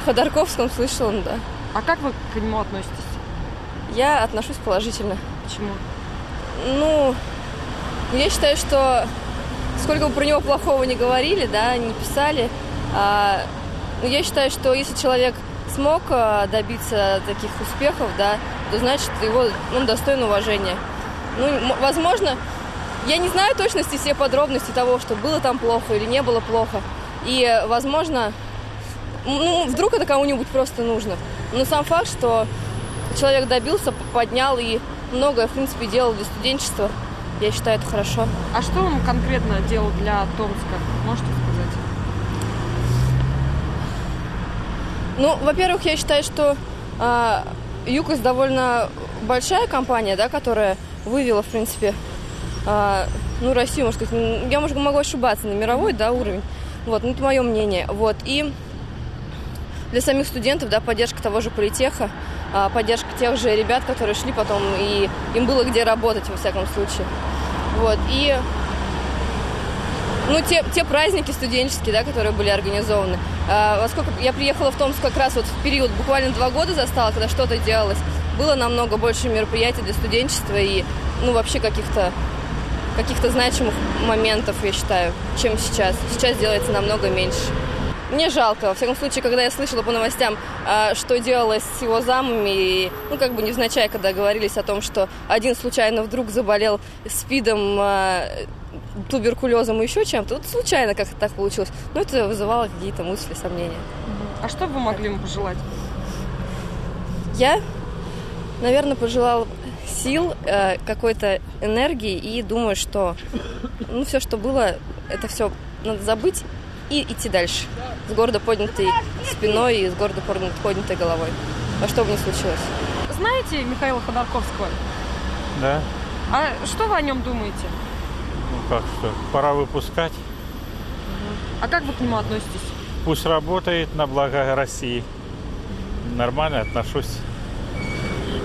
Ходорковском слышала, да. А как вы к нему относитесь? Я отношусь положительно. Почему? Ну, я считаю, что сколько бы про него плохого не говорили, да, не писали, я считаю, что если человек смог добиться таких успехов, да, то значит, он достоин уважения. Ну, возможно, я не знаю точности все подробности того, что было там плохо или не было плохо. И, возможно, вдруг это кому-нибудь просто нужно. Но сам факт, что человек добился, поднял и многое, в принципе, делал для студенчества, я считаю, это хорошо. А что он конкретно делал для Томска? Можете сказать? Ну, во-первых, я считаю, что ЮКОС довольно большая компания, да, которая вывела, в принципе, Россию, можно сказать, я, могу ошибаться, на мировой, да, уровень. Вот, это мое мнение. Вот, и для самих студентов, да, поддержка того же политеха, поддержка тех же ребят, которые шли потом, и им было где работать, во всяком случае. Вот, и те праздники студенческие, да, которые были организованы. Поскольку я приехала в Томск как раз вот в период, буквально 2 года застала, когда что-то делалось, было намного больше мероприятий для студенчества и, вообще каких-то значимых моментов, я считаю, чем сейчас. Сейчас делается намного меньше. Мне жалко. Во всяком случае, когда я слышала по новостям, что делалось с его замами, и, невзначай, когда говорились о том, что один случайно вдруг заболел СПИДом, туберкулезом и еще чем-то, вот случайно как-то так получилось. Это вызывало какие-то мысли, сомнения. А что бы вы могли ему пожелать? Я, наверное, пожелала сил, какой-то энергии, и думаю, что все, что было, это все надо забыть и идти дальше. С гордо поднятой спиной и с гордо поднятой головой. Во что бы ни случилось. Знаете Михаила Ходорковского? Да. А что вы о нем думаете? Как что? Пора выпускать. А как вы к нему относитесь? Пусть работает на благо России. Нормально отношусь.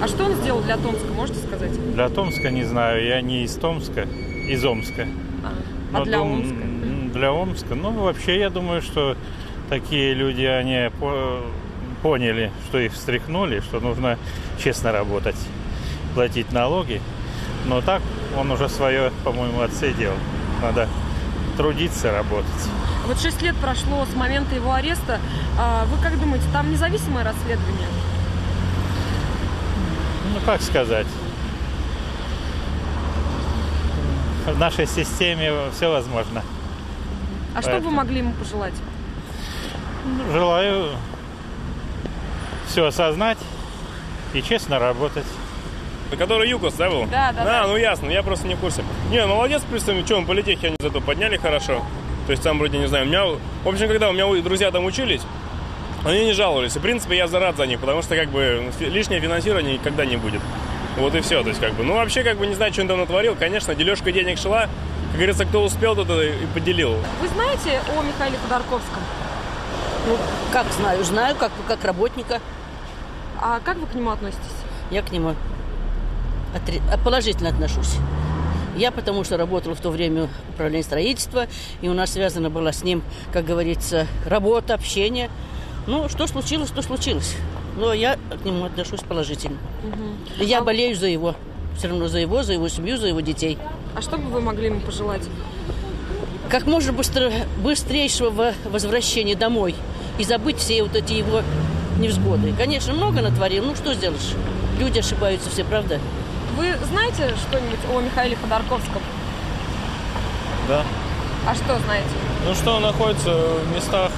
А что он сделал для Томска, можете сказать? Для Томска не знаю. Я не из Томска, из Омска. А для Омска? Для Омска. Вообще, я думаю, что такие люди, они поняли, что их встряхнули, что нужно честно работать, платить налоги. Но так он уже свое, по-моему, отсидел. Надо трудиться, работать. Вот 6 лет прошло с момента его ареста. Вы как думаете, там независимое расследование? Как сказать? В нашей системе все возможно. А что бы вы могли ему пожелать? Желаю все осознать и честно работать. Который ЮКОС, да, был? Да. Ясно, я просто не в курсе. Молодец, представитель, что он политехи, они зато подняли хорошо. То есть там вроде, не знаю, в общем, когда у меня друзья там учились, они не жаловались. И, в принципе, я рад за них, потому что, лишнее финансирование никогда не будет. Вот и все. То есть, вообще, не знаю, что он там натворил. Конечно, дележка денег шла. Как говорится, кто успел, тот и поделил. Вы знаете о Михаиле Ходорковском? Как знаю? Знаю, как работника. А как вы к нему относитесь? Я к нему положительно отношусь. Я потому что работала в то время в управлении строительства, и у нас связана была с ним, как говорится, работа, общение. Что случилось, то случилось. Но я к нему отношусь положительно. И я болею за его. Все равно за его семью, за его детей. А что бы вы могли ему пожелать? Как можно быстрейшего возвращения домой. И забыть все вот эти его невзгоды. Конечно, много натворил. Что сделаешь? Люди ошибаются все, правда? Вы знаете что-нибудь о Михаиле Ходорковском? Да. А что знаете? Что он находится в местах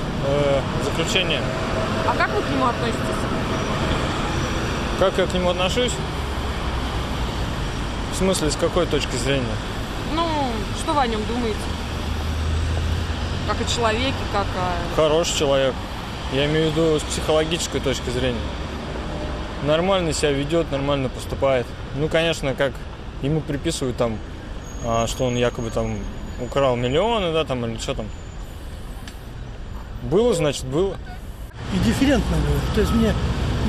заключения. А как вы к нему относитесь? Как я к нему отношусь? В смысле, с какой точки зрения? Что вы о нем думаете? Как о человеке, как о... Хороший человек. Я имею в виду с психологической точки зрения. Нормально себя ведет, нормально поступает. Конечно, как ему приписывают там, что он якобы там украл миллионы, да, там, или что там. Было, значит, было. Индифферентно было. То есть мне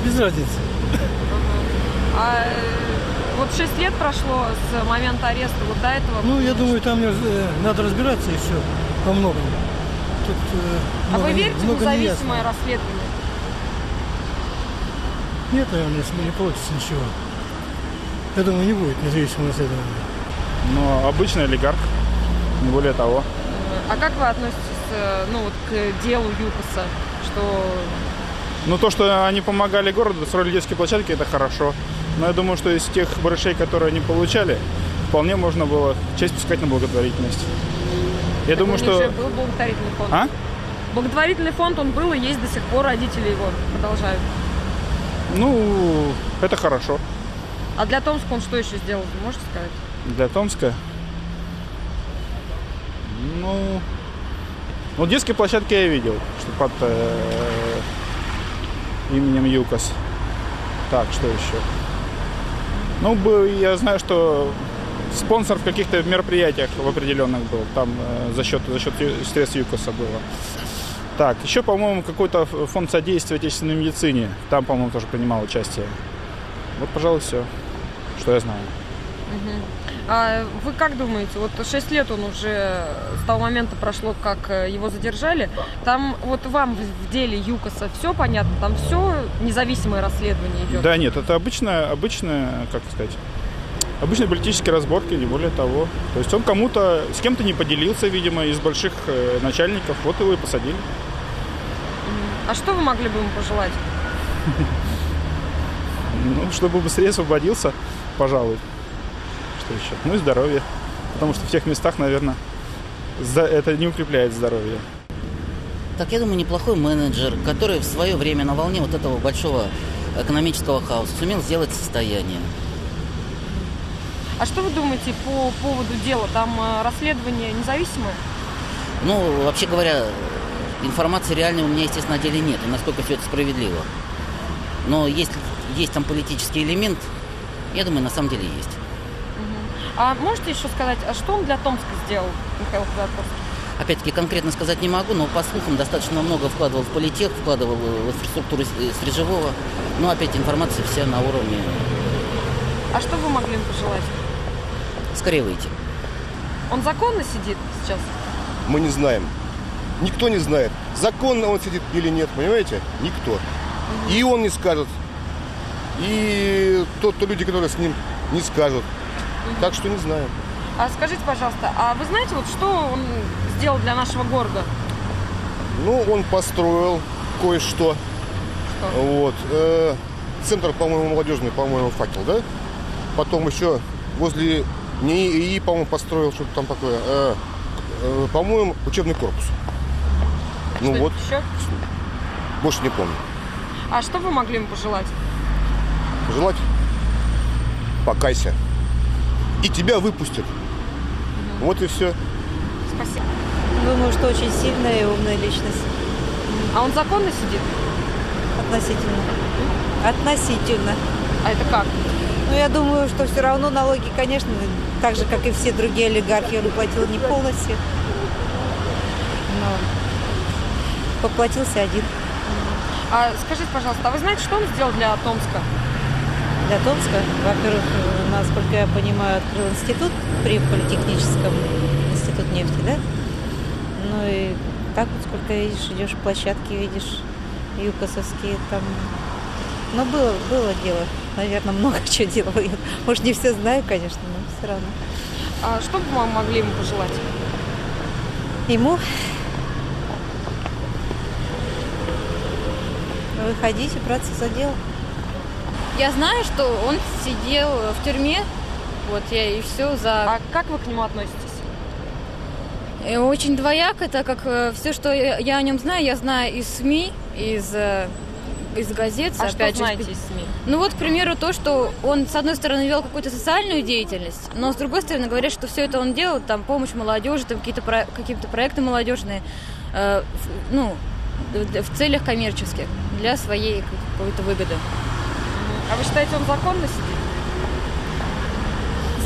без разницы. Вот 6 лет прошло с момента ареста, вот до этого... Я думаю, там надо разбираться и все, во многом. Тут вы верите в независимое расследование? Нет, наверное, если не получится ничего. Я думаю, не будет независимого расследования. Но обычный олигарх, не более того. А как вы относитесь к делу ЮКОСа? То, что они помогали городу, строили детские площадки, это хорошо. Но я думаю, что из тех барышей, которые они получали, вполне можно было честь пускать на благотворительность. Я думаю, что... Уже был благотворительный фонд. А? Благотворительный фонд, он был и есть до сих пор, родители его продолжают. Это хорошо. А для Томска он что еще сделал, вы можете сказать? Для Томска? Детские площадки я видел, что под именем ЮКОС. Так, что еще? Я знаю, что спонсор в каких-то мероприятиях в определенных был. Там за счет средств ЮКОСа было. Так, еще, по-моему, какой-то фонд содействия отечественной медицине. Там, по-моему, тоже принимал участие. Вот, пожалуй, все, что я знаю. А вы как думаете, 6 лет он уже с того момента прошло, как его задержали, там вам в деле ЮКОСа все понятно, там все независимое расследование идет? Да нет, это обычные, обычные политические разборки, не более того. То есть он с кем-то не поделился, видимо, из больших начальников, вот его и посадили. А что вы могли бы ему пожелать? Чтобы быстрее освободился, пожалуй. Что еще? И здоровье. Потому что в тех местах, наверное, это не укрепляет здоровье. Так, я думаю, неплохой менеджер, который в свое время на волне этого большого экономического хаоса сумел сделать состояние. А что вы думаете по поводу дела? Там расследование независимое? Вообще говоря, информации реальной у меня, естественно, на деле нет, и насколько все это справедливо. Но есть там политический элемент, я думаю, на самом деле есть. А можете еще сказать, что он для Томска сделал, Михаил Ходорковский? Опять-таки, конкретно сказать не могу, но по слухам достаточно много вкладывал в политех, вкладывал в инфраструктуру Стрижевого. Опять информация вся на уровне. А что вы могли ему пожелать? Скорее выйти. Он законно сидит сейчас? Мы не знаем. Никто не знает, законно он сидит или нет, понимаете? Никто. И он не скажет. И люди, которые с ним, не скажут. Так что не знаю. А скажите, пожалуйста, а вы знаете, что он сделал для нашего города? Он построил кое-что. Центр, по-моему, молодежный, «Факел», да? Потом еще возле НИИ, по-моему, построил что-то там такое. По-моему, учебный корпус. Еще? Больше не помню. А что вы могли ему пожелать? Пожелать? Покайся. И тебя выпустят. Вот и все. Спасибо. Думаю, что очень сильная и умная личность. А он законно сидит? Относительно. А это как? Я думаю, что все равно налоги, конечно, так же, как и все другие олигархи, он платил не полностью. Но поплатился один. А скажите, пожалуйста, а вы знаете, что он сделал для Томска? Для Томска? Во-первых, насколько я понимаю, открыл институт при политехническом, институт нефти, да? И так сколько видишь, идешь в площадки, видишь ЮКОСовские там. Было дело. Наверное, много чего делал. Я, может, не все знаю, конечно, но все равно. А что бы вы могли ему пожелать? Ему? Выходить и браться за дело. Я знаю, что он сидел в тюрьме, я и все за... А как вы к нему относитесь? Очень двояко, так как все, что я о нем знаю, я знаю из СМИ, из газет. А опять что знаете из СМИ? К примеру, то, что он, с одной стороны, вел какую-то социальную деятельность, но, с другой стороны, говорят, что все это он делал, помощь молодежи, какие-то проекты молодежные, в целях коммерческих, для своей какой-то выгоды. А вы считаете, он законно сидит?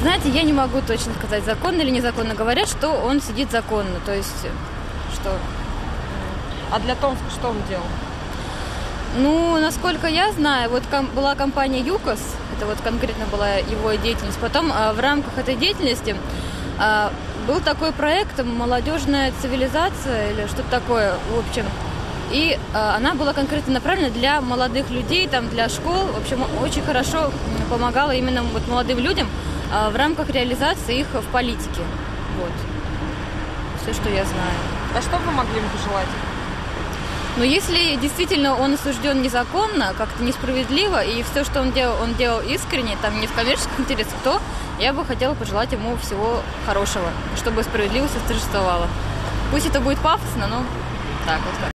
Знаете, я не могу точно сказать, законно или незаконно. Говорят, что он сидит законно, то есть что... А для Томска что он делал? Насколько я знаю, была компания ЮКОС, это конкретно была его деятельность. Потом в рамках этой деятельности был такой проект «Молодежная цивилизация» или что-то такое, в общем. И она была конкретно направлена для молодых людей, там, для школ. В общем, очень хорошо помогала именно вот молодым людям в рамках реализации их в политике. Вот. Все, что я знаю. А что вы могли ему пожелать? Но если действительно он осужден незаконно, как-то несправедливо, и все, что он делал искренне, там, не в коммерческих интересах, то я бы хотела пожелать ему всего хорошего, чтобы справедливость восторжествовала. Пусть это будет пафосно, но так вот как.